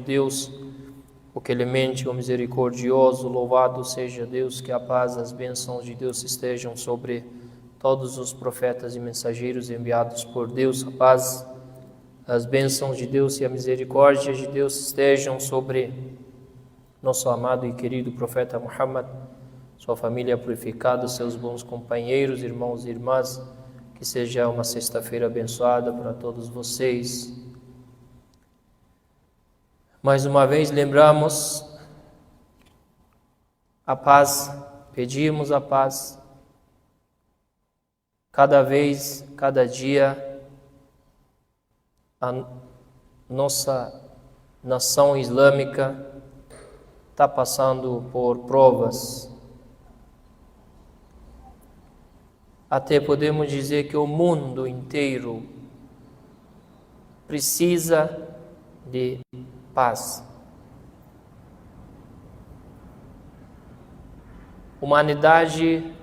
de Deus, o clemente, o misericordioso. Louvado seja Deus, que a paz, as bênçãos de Deus estejam sobre todos os profetas e mensageiros enviados por Deus. A paz, as bênçãos de Deus e a misericórdia de Deus estejam sobre nosso amado e querido profeta Muhammad, sua família purificada, seus bons companheiros, irmãos e irmãs. Que seja uma sexta-feira abençoada para todos vocês. Mais uma vez lembramos a paz, pedimos a paz. Cada vez, cada dia, a nossa nação islâmica está passando por provas. Até podemos dizer que o mundo inteiro precisa de paz. A humanidade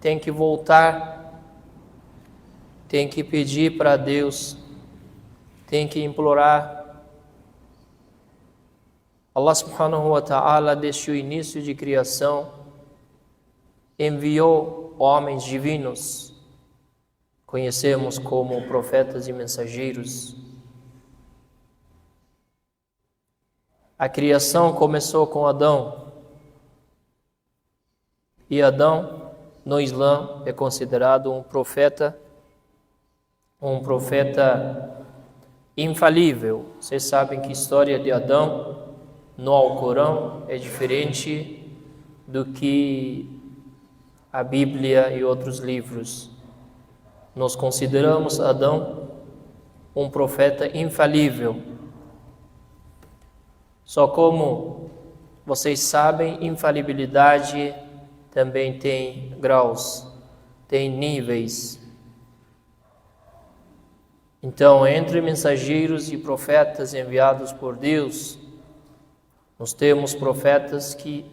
tem que voltar, tem que pedir para Deus, tem que implorar. Allah subhanahu wa ta'ala, desde o início de criação, enviou homens divinos, conhecemos como profetas e mensageiros. A criação começou com Adão, e Adão, no Islã, é considerado um profeta infalível. Vocês sabem que a história de Adão no Alcorão é diferente do que a Bíblia e outros livros. Nós consideramos Adão um profeta infalível. Só como vocês sabem, infalibilidade também tem graus, tem níveis. Então, entre mensageiros e profetas enviados por Deus, nós temos profetas que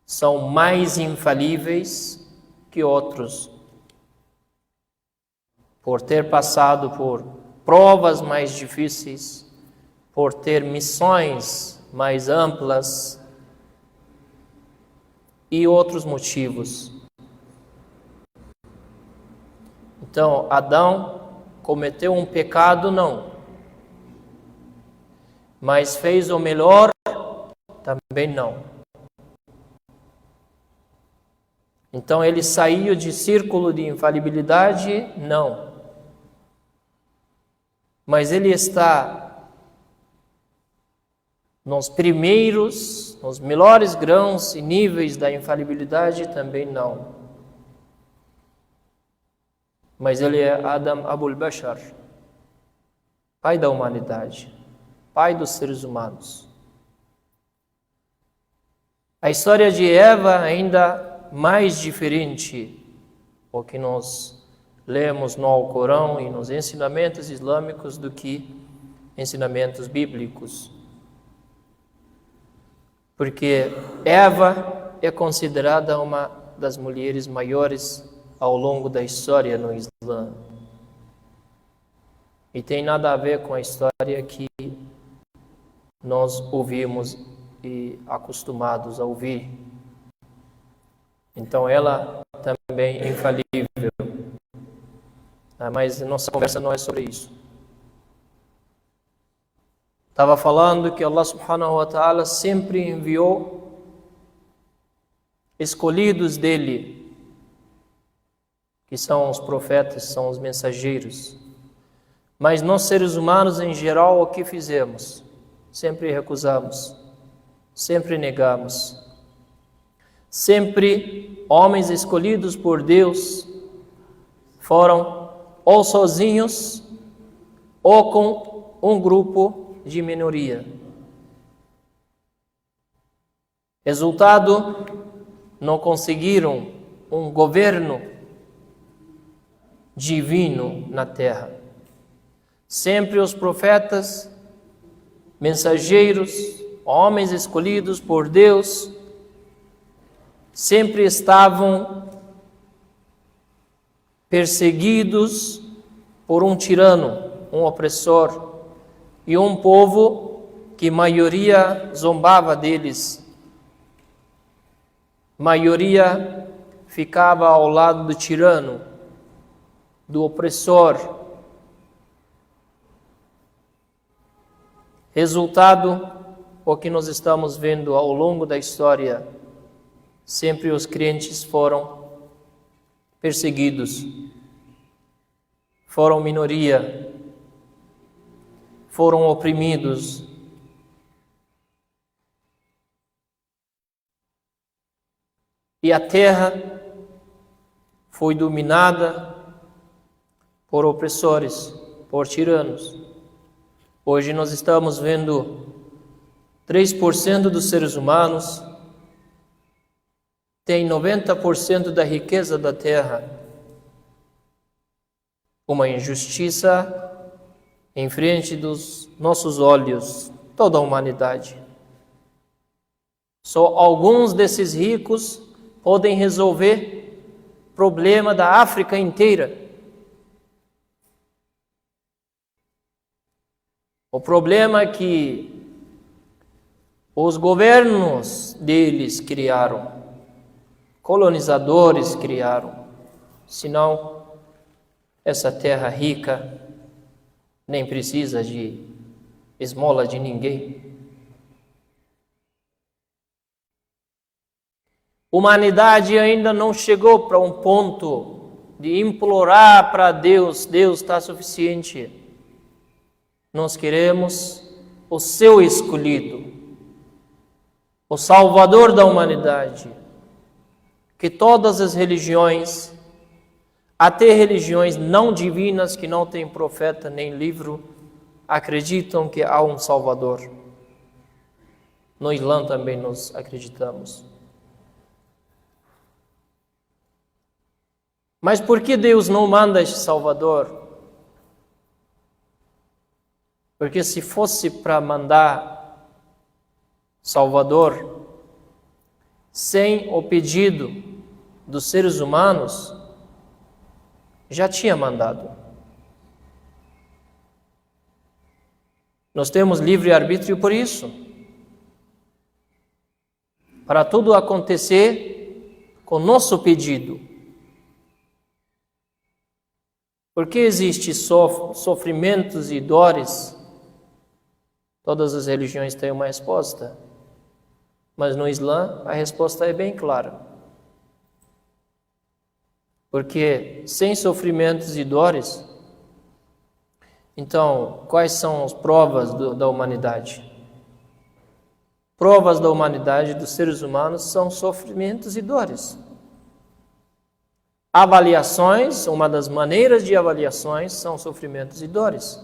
são mais infalíveis que outros, por ter passado por provas mais difíceis, por ter missões mais amplas e outros motivos. Então, Adão cometeu um pecado, não, mas fez o melhor, também não. Então ele saiu de círculo de infalibilidade? Não. Mas ele está nos primeiros, nos melhores grãos e níveis da infalibilidade? Também não. Mas ele é Adam Abul Bashar, pai da humanidade, pai dos seres humanos. A história de Eva ainda mais diferente o que nós lemos no Alcorão e nos ensinamentos islâmicos do que ensinamentos bíblicos. Porque Eva é considerada uma das mulheres maiores ao longo da história no Islã. E tem nada a ver com a história que nós ouvimos e acostumados a ouvir. Então ela também é infalível. Mas nossa conversa não é sobre isso. Estava falando que Allah subhanahu wa ta'ala sempre enviou escolhidos dele, que são os profetas, são os mensageiros. Mas nós seres humanos em geral, o que fizemos? Sempre recusamos, sempre negamos. Sempre homens escolhidos por Deus foram ou sozinhos ou com um grupo de minoria. Resultado, não conseguiram um governo divino na terra. Sempre os profetas, mensageiros, homens escolhidos por Deus, sempre estavam perseguidos por um tirano, um opressor, e um povo que maioria zombava deles, maioria ficava ao lado do tirano, do opressor. Resultado, o que nós estamos vendo ao longo da história, sempre os crentes foram perseguidos, foram minoria, foram oprimidos. E a terra foi dominada por opressores, por tiranos. Hoje nós estamos vendo 3% dos seres humanos tem 90% da riqueza da terra. Uma injustiça em frente dos nossos olhos, toda a humanidade. Só alguns desses ricos podem resolver o problema da África inteira. O problema é que os governos deles criaram, colonizadores criaram, senão essa terra rica nem precisa de esmola de ninguém. Humanidade ainda não chegou para um ponto de implorar para Deus, Deus está suficiente. Nós queremos o seu escolhido, o Salvador da humanidade, que todas as religiões, até religiões não divinas que não têm profeta nem livro, acreditam que há um Salvador. No Islã também nós acreditamos. Mas por que Deus não manda este Salvador? Porque se fosse para mandar Salvador sem o pedido dos seres humanos, já tinha mandado. Nós temos livre-arbítrio por isso. Para tudo acontecer com nosso pedido. Porque existe sofrimentos e dores? Todas as religiões têm uma resposta. Mas no Islã a resposta é bem clara. Porque sem sofrimentos e dores, então quais são as provas da humanidade? Provas da humanidade dos seres humanos são sofrimentos e dores. Avaliações, uma das maneiras de avaliações são sofrimentos e dores.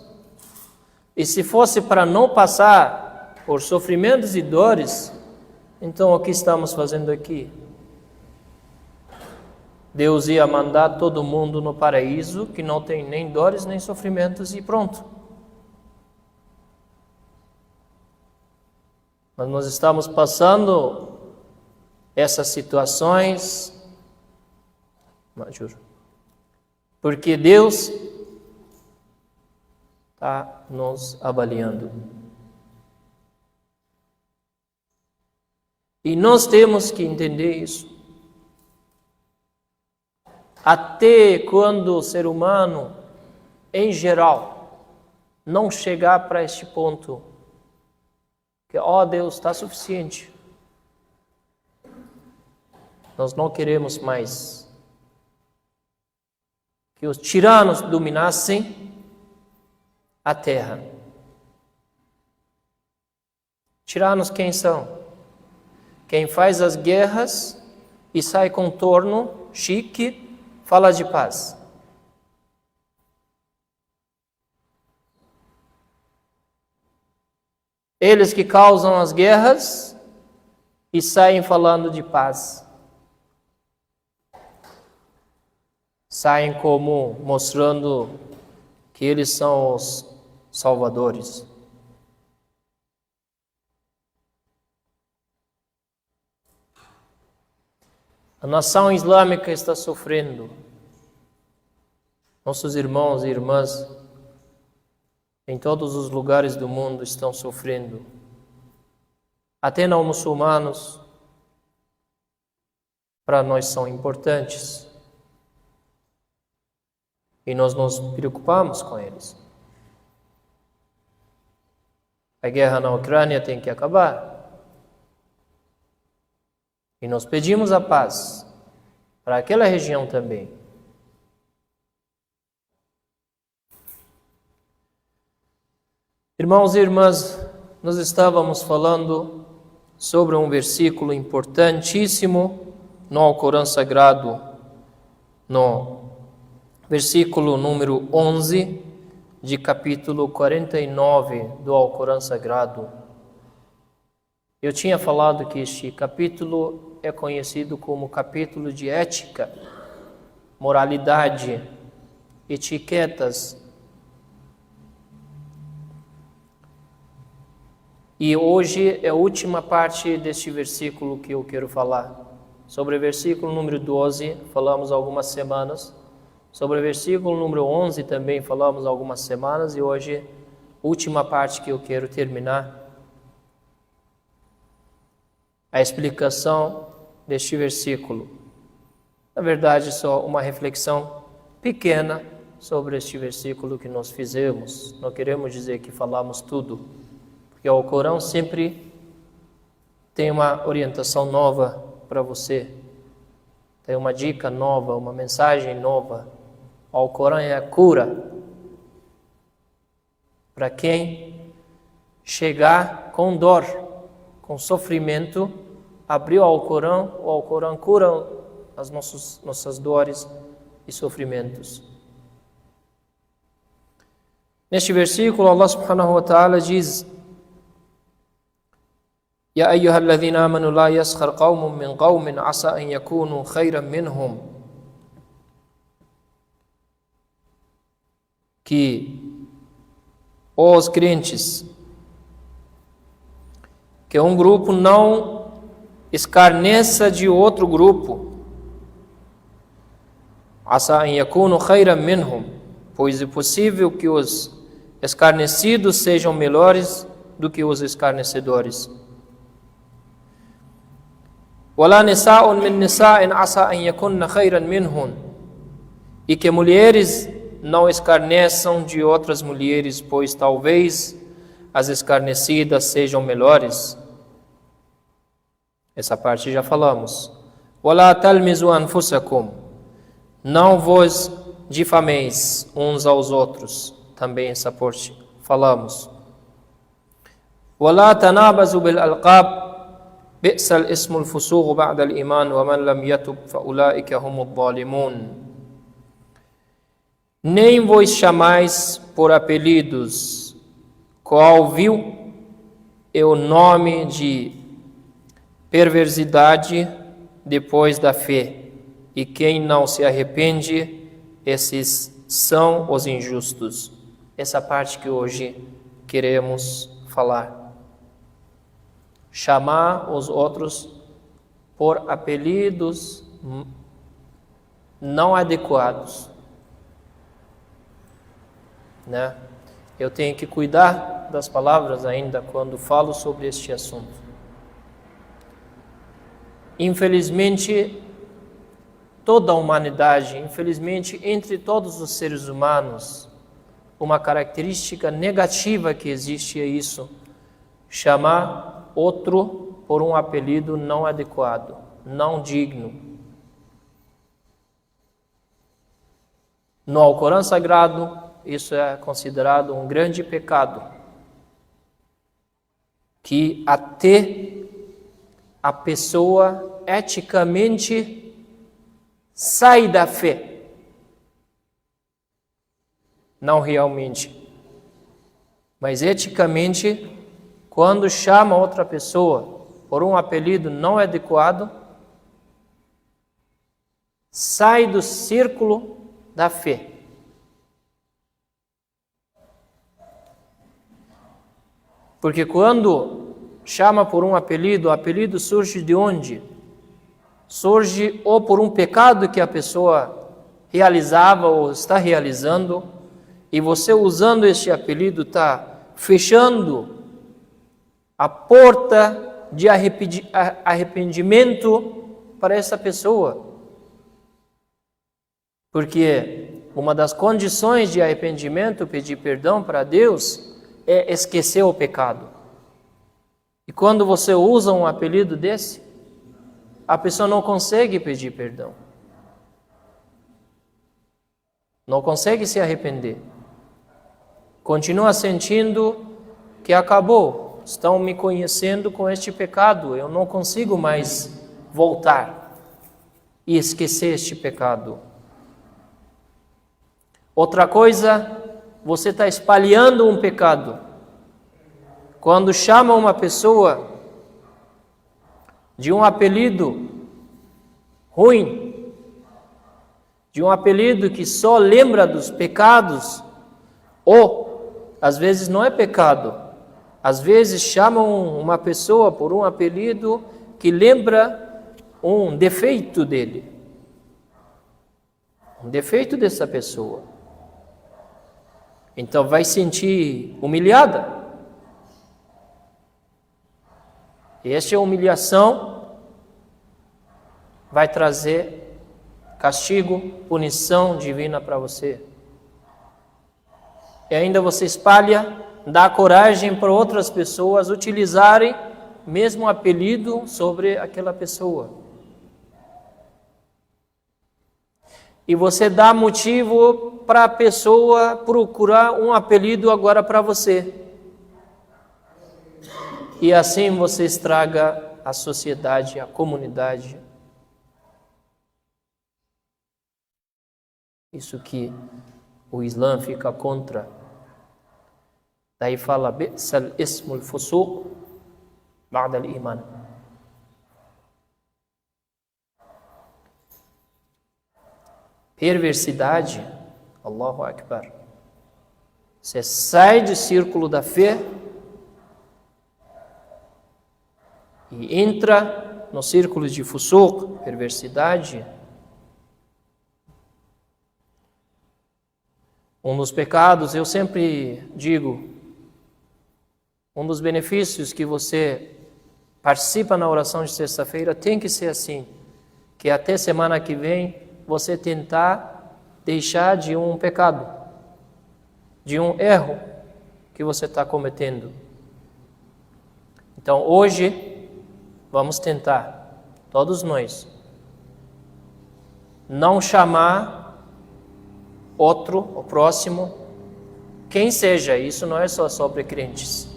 E se fosse para não passar por sofrimentos e dores, então o que estamos fazendo aqui? Deus ia mandar todo mundo no paraíso que não tem nem dores nem sofrimentos e pronto. Mas nós estamos passando essas situações, porque Deus está nos avaliando. E nós temos que entender isso. Até quando o ser humano, em geral, não chegar para este ponto, que, Deus está suficiente. Nós não queremos mais que os tiranos dominassem a terra. Tiranos quem são? Quem faz as guerras e sai com torno chique, fala de paz. Eles que causam as guerras e saem falando de paz. Saem como mostrando que eles são os salvadores. A nação islâmica está sofrendo. Nossos irmãos e irmãs em todos os lugares do mundo estão sofrendo. até não muçulmanos, para nós são importantes. E nós nos preocupamos com eles. A guerra na Ucrânia tem que acabar. E nós pedimos a paz para aquela região também. Irmãos e irmãs, nós estávamos falando sobre um versículo importantíssimo no Alcorão Sagrado, no versículo número 11 de capítulo 49 do Alcorão Sagrado. Eu tinha falado que este capítulo é conhecido como capítulo de ética, moralidade, etiquetas. E hoje é a última parte deste versículo que eu quero falar. Sobre o versículo número 12, falamos algumas semanas. Sobre o versículo número 11 também falamos algumas semanas. E hoje, última parte que eu quero terminar. A explicação deste versículo. Na verdade, só uma reflexão pequena sobre este versículo que nós fizemos. Não queremos dizer que falamos tudo, porque o Alcorão sempre tem uma orientação nova para você. Tem uma dica nova, uma mensagem nova. O Alcorão é a cura para quem chegar com dor, com sofrimento, abrir o Alcorão cura as nossas dores e sofrimentos. Neste versículo, Allah subhanahu wa ta'ala diz: يا أيها الذين آمنوا لا يسخر قوم من قوم عسى أن يكونوا خيرا منهم. Que os crentes, que um grupo não escarneça de outro grupo, عسى أن يكونوا خيرا منهم, pois é possível que os escarnecidos sejam melhores do que os escarnecedores. ولا نساء من نساء عسى أن يكن خيرا منهن, e que mulheres não escarneçam de outras mulheres, pois talvez as escarnecidas sejam melhores. Essa parte já falamos. ولا تلمزوا أنفسكم, não vos difameis uns aos outros. Também essa parte falamos. ولا تنابزوا بالألقاب بئس الاسم الفسوق بعد الإيمان ومن لم يتب فأولئك هم الظالمون. Nem vos chamais por apelidos, qual vil é o nome de perversidade depois da fé, e quem não se arrepende, esses são os injustos. Essa parte que hoje queremos falar. Chamar os outros por apelidos não adequados, né? Eu tenho que cuidar das palavras ainda quando falo sobre este assunto. Infelizmente, toda a humanidade, infelizmente, entre todos os seres humanos, uma característica negativa que existe é isso: chamar outro por um apelido não adequado, não digno. No Alcorão Sagrado, isso é considerado um grande pecado, que até a pessoa eticamente sai da fé. Não realmente, mas eticamente, quando chama outra pessoa por um apelido não adequado, sai do círculo da fé. Porque quando chama por um apelido, o apelido surge de onde? Surge ou por um pecado que a pessoa realizava ou está realizando, e você usando este apelido está fechando a porta de arrependimento para essa pessoa. Porque uma das condições de arrependimento, pedir perdão para Deus, é esquecer o pecado. E quando você usa um apelido desse, a pessoa não consegue pedir perdão. Não consegue se arrepender. Continua sentindo que acabou. Estão me conhecendo com este pecado. Eu não consigo mais voltar e esquecer este pecado. Outra coisa, você está espalhando um pecado. Quando chama uma pessoa de um apelido ruim, de um apelido que só lembra dos pecados, ou às vezes não é pecado, às vezes chamam uma pessoa por um apelido que lembra um defeito dele, um defeito dessa pessoa. Então vai sentir humilhada. E esta humilhação vai trazer castigo, punição divina para você. E ainda você espalha, dá coragem para outras pessoas utilizarem mesmo apelido sobre aquela pessoa. E você dá motivo para a pessoa procurar um apelido agora para você. E assim você estraga a sociedade, a comunidade. Isso que o Islã fica contra. Daí fala, bi'sal ismul fusuq ba'da al-iman. Perversidade, Allahu Akbar. Você sai do círculo da fé e entra no círculo de fusuq, perversidade. Um dos pecados, eu sempre digo, um dos benefícios que você participa na oração de sexta-feira tem que ser assim, que até semana que vem você tentar deixar de um pecado, de um erro que você está cometendo. Então hoje vamos tentar, todos nós, não chamar outro, o próximo, quem seja, isso não é só sobre crentes.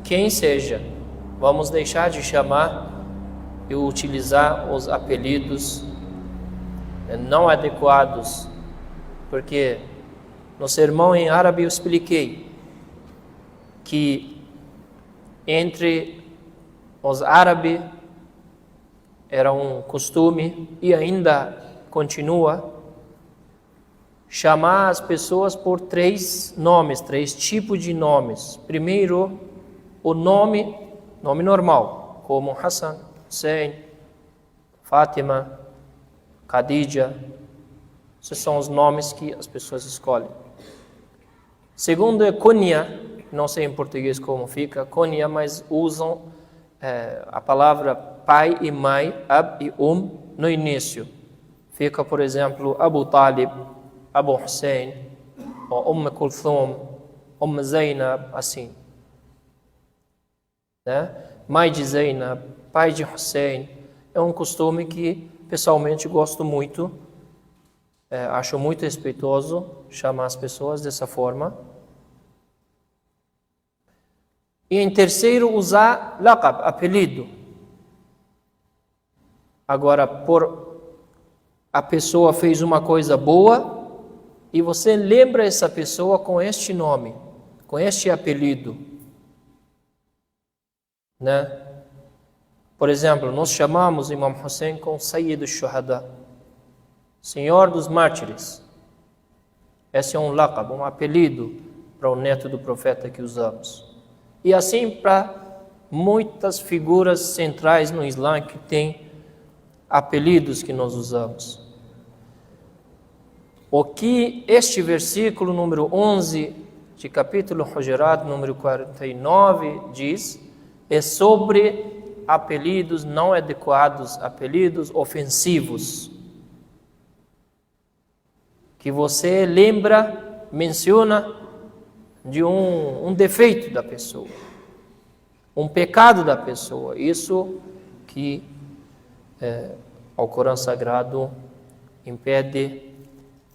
Quem seja, vamos deixar de chamar e utilizar os apelidos não adequados, porque no sermão em árabe eu expliquei que entre os árabes era um costume e ainda continua chamar as pessoas por três nomes, três tipos de nomes. Primeiro, o nome normal, como Hassan, Hussein, Fátima, Khadija. Esses são os nomes que as pessoas escolhem. Segundo é kunya, não sei em português como fica, kunya, mas usam a palavra pai e mãe, ab e no início. Fica, por exemplo, Abu Talib, Abu Hussein, ou Kulthum, Zainab, assim. Né? Mãe de Zainab, pai de Hussein. É um costume que pessoalmente gosto muito, acho muito respeitoso chamar as pessoas dessa forma. E em terceiro, usar laqab, apelido. Agora, a pessoa fez uma coisa boa e você lembra essa pessoa com este nome, com este apelido. Né? Por exemplo, nós chamamos Imam Hussein com Sayyid al-Shuhada, Senhor dos Mártires. Esse é um laqab, um apelido para o neto do profeta que usamos. E assim para muitas figuras centrais no Islã que têm apelidos que nós usamos. O que este versículo número 11 de capítulo Hujurat, número 49, diz, é sobre apelidos não adequados, apelidos ofensivos, que você lembra, menciona de um defeito da pessoa, um pecado da pessoa. Isso que o Corão Sagrado impede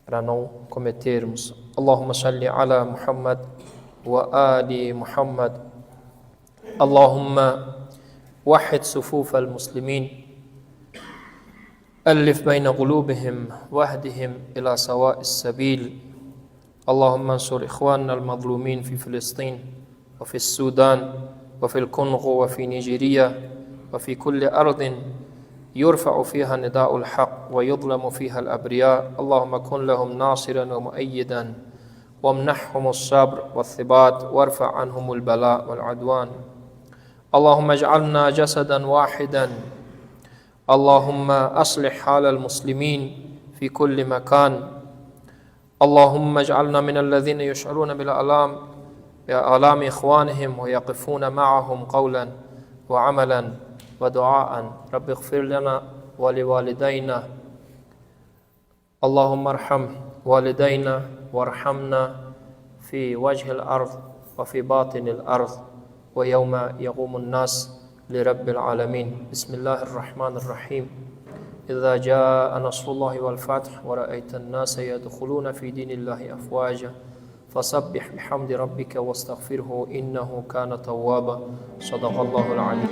para não cometermos. Allahumma salli ala Muhammad wa ali Muhammad. Allahumma wahid sufuf al-muslimin. ألف بين قلوبهم واهدهم إلى سواء السبيل. اللهم انصر إخواننا المظلومين في فلسطين وفي السودان وفي الكونغو وفي نيجيريا وفي كل أرض يرفع فيها نداء الحق ويظلم فيها الأبرياء. اللهم كن لهم ناصرا ومؤيدا وامنحهم الصبر والثبات وارفع عنهم البلاء والعدوان. اللهم اجعلنا جسدا واحدا. اللهم أصلح حال المسلمين في كل مكان. اللهم اجعلنا من الذين يشعرون بآلام إخوانهم ويقفون معهم قولا وعملا ودعاء. رب اغفر لنا ولوالدينا. اللهم ارحم والدينا وارحمنا في وجه الأرض وفي باطن الأرض ويوم يقوم الناس لرب العالمين. بسم الله الرحمن الرحيم. إذا جاء نصر الله والفتح ورأيت الناس يدخلون في دين الله أفواجا فسبح بحمد ربك واستغفره إنه كان توابا. صدق الله العليم.